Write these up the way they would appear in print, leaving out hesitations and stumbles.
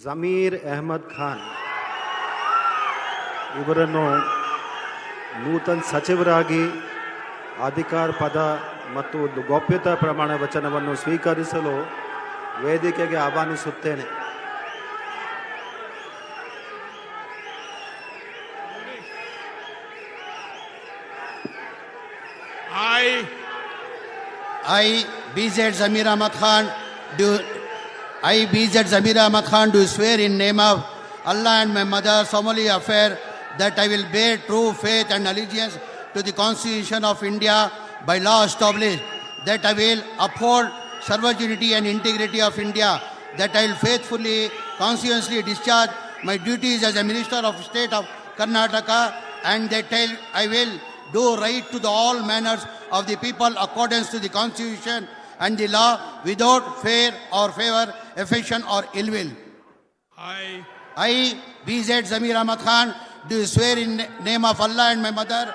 ಜಮೀರ್ ಅಹಮದ್ ಖಾನ್ ಇವರನ್ನು ನೂತನ ಸಚಿವರಾಗಿ ಅಧಿಕಾರ ಪದ ಮತ್ತು ಗೌಪ್ಯತಾ ಪ್ರಮಾಣ ವಚನವನ್ನು ಸ್ವೀಕರಿಸಲು ವೇದಿಕೆಗೆ ಆಹ್ವಾನಿಸುತ್ತೇನೆ. BZ Zamir Ahmad Khan do swear in name of Allah and my mother solemnly affirm that I will bear true faith and allegiance to the Constitution of India by law established, that I will uphold sovereignty and integrity of India, that I will faithfully, conscientiously discharge my duties as a Minister of State of Karnataka, and that I will do right to all manners of the people accordance to the Constitution and the law without fear or favor, affection or ill will. I, BZ Zamir Ahmad Khan, do swear in name of Allah and my mother,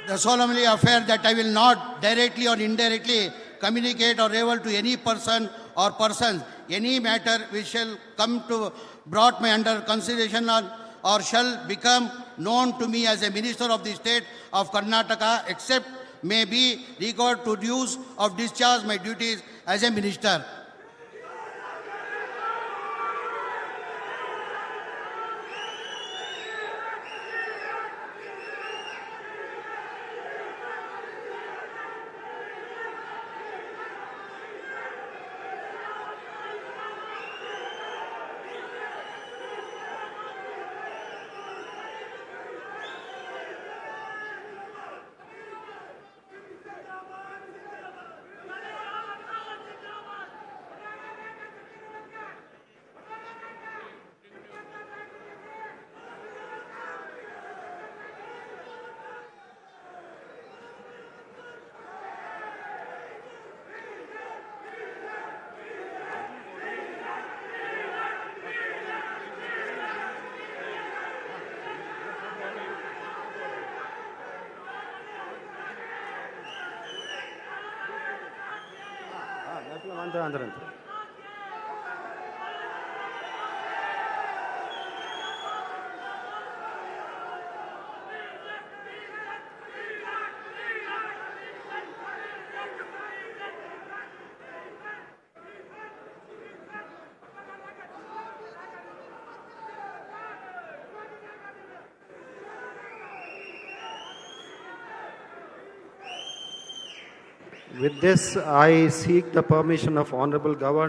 the solemnly affirm that I will not directly or indirectly communicate or reveal to any person or persons any matter which shall come to brought me under consideration or shall become known to me as a minister of the state of Karnataka, except may be regard to dues of discharge my duties as a minister. With this, I seek the permission of Honorable Governor